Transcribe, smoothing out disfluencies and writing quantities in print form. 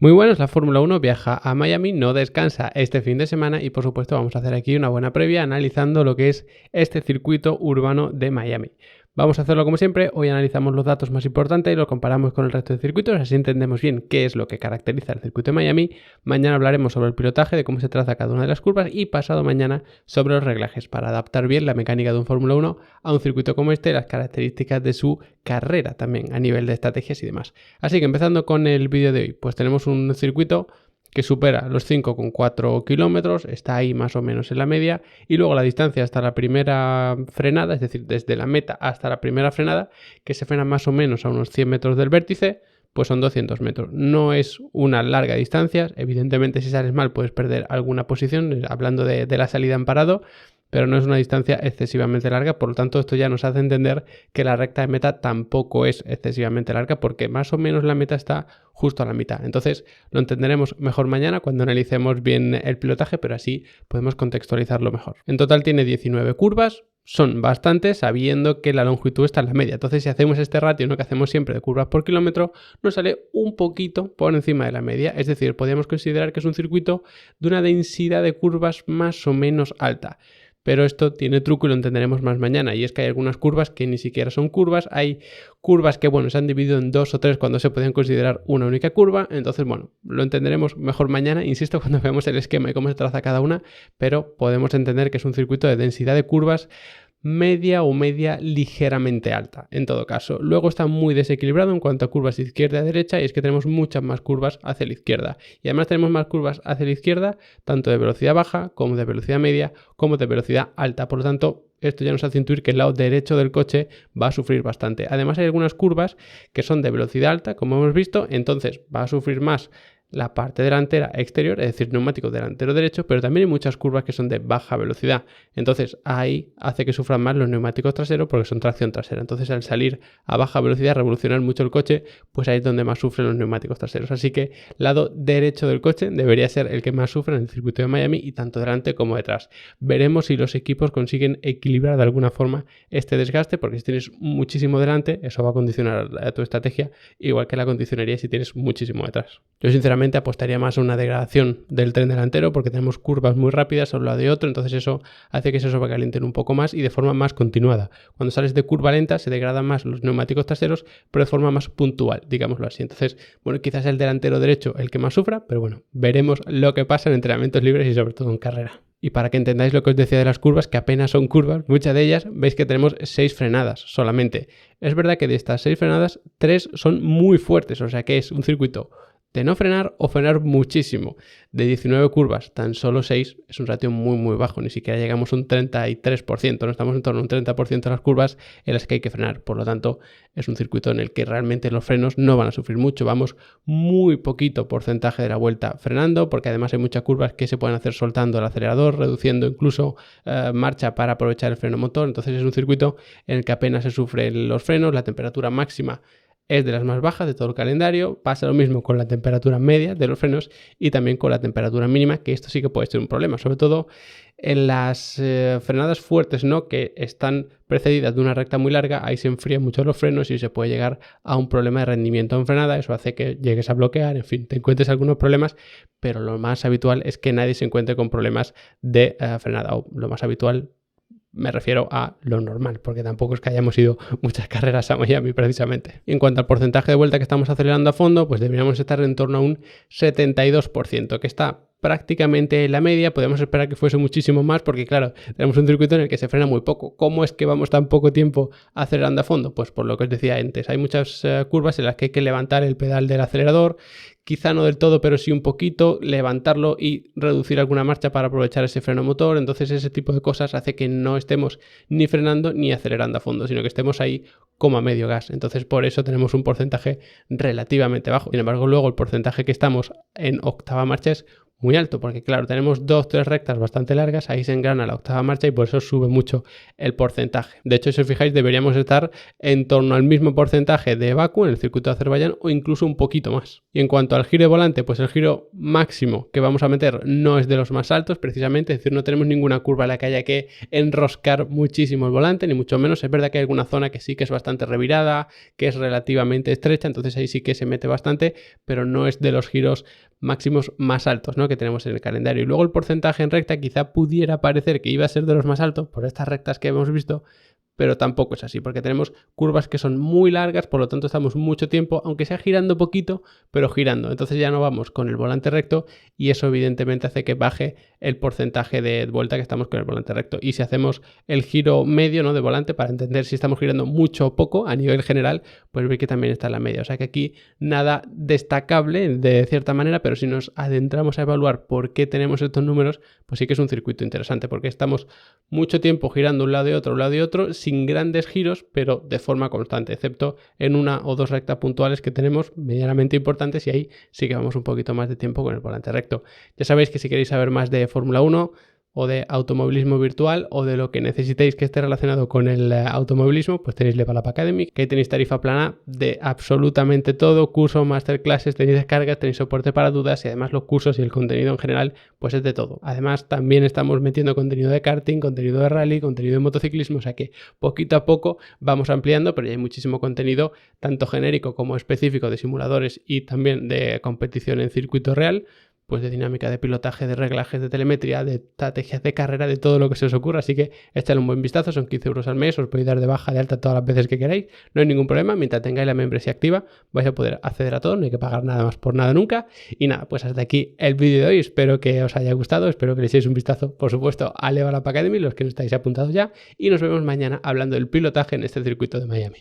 Muy buenas, la Fórmula 1 viaja a Miami, no descansa este fin de semana y por supuesto vamos a hacer aquí una buena previa analizando lo que es este circuito urbano de Miami. Vamos a hacerlo como siempre, hoy analizamos los datos más importantes y los comparamos con el resto de circuitos, así entendemos bien qué es lo que caracteriza el circuito de Miami. Mañana hablaremos sobre el pilotaje, de cómo se traza cada una de las curvas y pasado mañana sobre los reglajes para adaptar bien la mecánica de un Fórmula 1 a un circuito como este y las características de su carrera también a nivel de estrategias y demás. Así que empezando con el vídeo de hoy, pues tenemos un circuito que supera los 5,4 kilómetros, está ahí más o menos en la media, y luego la distancia hasta la primera frenada, es decir, desde la meta hasta la primera frenada, que se frena más o menos a unos 100 metros del vértice, pues son 200 metros. No es una larga distancia, evidentemente si sales mal puedes perder alguna posición, hablando de la salida en parado, pero no es una distancia excesivamente larga, por lo tanto esto ya nos hace entender que la recta de meta tampoco es excesivamente larga porque más o menos la meta está justo a la mitad. Entonces lo entenderemos mejor mañana cuando analicemos bien el pilotaje, pero así podemos contextualizarlo mejor. En total tiene 19 curvas, son bastantes sabiendo que la longitud está en la media. Entonces si hacemos este ratio, ¿no?, que hacemos siempre de curvas por kilómetro, nos sale un poquito por encima de la media. Es decir, podríamos considerar que es un circuito de una densidad de curvas más o menos alta. Pero esto tiene truco y lo entenderemos más mañana, y es que hay algunas curvas que ni siquiera son curvas, hay curvas que se han dividido en 2 o 3 cuando se podían considerar una única curva, entonces lo entenderemos mejor mañana, insisto, cuando veamos el esquema y cómo se traza cada una, pero podemos entender que es un circuito de densidad de curvas media o media ligeramente alta, en todo caso. Luego está muy desequilibrado en cuanto a curvas izquierda y derecha, y es que tenemos muchas más curvas hacia la izquierda, y además tenemos más curvas hacia la izquierda tanto de velocidad baja como de velocidad media como de velocidad alta. Por lo tanto, esto ya nos hace intuir que el lado derecho del coche va a sufrir bastante. Además hay algunas curvas que son de velocidad alta, como hemos visto, entonces va a sufrir más la parte delantera exterior, es decir, neumático delantero derecho, pero también hay muchas curvas que son de baja velocidad. Entonces ahí hace que sufran más los neumáticos traseros porque son tracción trasera. Entonces al salir a baja velocidad, revolucionar mucho el coche, pues ahí es donde más sufren los neumáticos traseros. Así que lado derecho del coche debería ser el que más sufre en el circuito de Miami, y tanto delante como detrás. Veremos si los equipos consiguen equilibrar de alguna forma este desgaste, porque si tienes muchísimo delante, eso va a condicionar a tu estrategia, igual que la condicionaría si tienes muchísimo detrás. Yo sinceramente apostaría más a una degradación del tren delantero porque tenemos curvas muy rápidas a un lado de otro, entonces eso hace que se sobrecalienten un poco más y de forma más continuada. Cuando sales de curva lenta se degradan más los neumáticos traseros, pero de forma más puntual, digámoslo así. Entonces, quizás el delantero derecho el que más sufra, pero veremos lo que pasa en entrenamientos libres y sobre todo en carrera. Y para que entendáis lo que os decía de las curvas, que apenas son curvas, muchas de ellas veis que tenemos 6 frenadas solamente. Es verdad que de estas 6 frenadas, 3 son muy fuertes, o sea que es un circuito de no frenar o frenar muchísimo. De 19 curvas, tan solo 6 es un ratio muy bajo, ni siquiera llegamos a un 33%, no estamos en torno a un 30% de las curvas en las que hay que frenar. Por lo tanto, es un circuito en el que realmente los frenos no van a sufrir mucho, vamos muy poquito porcentaje de la vuelta frenando, porque además hay muchas curvas que se pueden hacer soltando el acelerador, reduciendo incluso marcha para aprovechar el freno motor. Entonces es un circuito en el que apenas se sufren los frenos, la temperatura máxima es de las más bajas de todo el calendario. Pasa lo mismo con la temperatura media de los frenos y también con la temperatura mínima, que esto sí que puede ser un problema, sobre todo en las frenadas fuertes, ¿no?, que están precedidas de una recta muy larga. Ahí se enfrían mucho los frenos y se puede llegar a un problema de rendimiento en frenada. Eso hace que llegues a bloquear, en fin, te encuentres algunos problemas, pero lo más habitual es que nadie se encuentre con problemas de frenada, o lo más habitual, me refiero a lo normal, porque tampoco es que hayamos ido muchas carreras a Miami precisamente. Y en cuanto al porcentaje de vuelta que estamos acelerando a fondo, pues deberíamos estar en torno a un 72%, que está prácticamente en la media. Podemos esperar que fuese muchísimo más porque, claro, tenemos un circuito en el que se frena muy poco. ¿Cómo es que vamos tan poco tiempo acelerando a fondo? Pues por lo que os decía antes, hay muchas curvas en las que hay que levantar el pedal del acelerador, quizá no del todo, pero sí un poquito, levantarlo y reducir alguna marcha para aprovechar ese freno motor. Entonces ese tipo de cosas hace que no estemos ni frenando ni acelerando a fondo, sino que estemos ahí como a medio gas. Entonces por eso tenemos un porcentaje relativamente bajo. Sin embargo, luego el porcentaje que estamos en octava marcha es muy alto, porque claro, tenemos 2-3 rectas bastante largas, ahí se engrana la octava marcha y por eso sube mucho el porcentaje. De hecho, si os fijáis, deberíamos estar en torno al mismo porcentaje de Bakú en el circuito de Azerbaiyán o incluso un poquito más. Y en cuanto al giro de volante, pues el giro máximo que vamos a meter no es de los más altos, precisamente, es decir, no tenemos ninguna curva en la que haya que enroscar muchísimo el volante, ni mucho menos. Es verdad que hay alguna zona que sí que es bastante revirada, que es relativamente estrecha, entonces ahí sí que se mete bastante, pero no es de los giros máximos más altos, ¿no?, que tenemos en el calendario. Y luego el porcentaje en recta quizá pudiera parecer que iba a ser de los más altos por estas rectas que hemos visto, pero tampoco es así, porque tenemos curvas que son muy largas, por lo tanto estamos mucho tiempo, aunque sea girando poquito, pero girando. Entonces ya no vamos con el volante recto y eso evidentemente hace que baje el porcentaje de vuelta que estamos con el volante recto. Y si hacemos el giro medio, ¿no?, de volante, para entender si estamos girando mucho o poco a nivel general, pues ve que también está en la media. O sea que aquí nada destacable de cierta manera, pero si nos adentramos a evaluar por qué tenemos estos números, pues sí que es un circuito interesante, porque estamos mucho tiempo girando un lado y otro, sin grandes giros, pero de forma constante, excepto en una o dos rectas puntuales que tenemos medianamente importantes y ahí sí que vamos un poquito más de tiempo con el volante recto. Ya sabéis que si queréis saber más de Fórmula 1 o de automovilismo virtual o de lo que necesitéis que esté relacionado con el automovilismo, pues tenéis Level Up Academy, que ahí tenéis tarifa plana de absolutamente todo, cursos, masterclasses, tenéis descargas, tenéis soporte para dudas y además los cursos y el contenido en general pues es de todo. Además también estamos metiendo contenido de karting, contenido de rally, contenido de motociclismo, o sea que poquito a poco vamos ampliando, pero ya hay muchísimo contenido tanto genérico como específico de simuladores y también de competición en circuito real, pues de dinámica de pilotaje, de reglajes, de telemetría, de estrategias de carrera, de todo lo que se os ocurra. Así que echadle un buen vistazo, son 15 euros al mes, os podéis dar de baja, de alta todas las veces que queráis, no hay ningún problema. Mientras tengáis la membresía activa vais a poder acceder a todo, no hay que pagar nada más por nada nunca. Y nada, pues hasta aquí el vídeo de hoy, espero que os haya gustado, espero que le echéis un vistazo, por supuesto, a Level Up Academy, los que no estáis apuntados ya, y nos vemos mañana hablando del pilotaje en este circuito de Miami.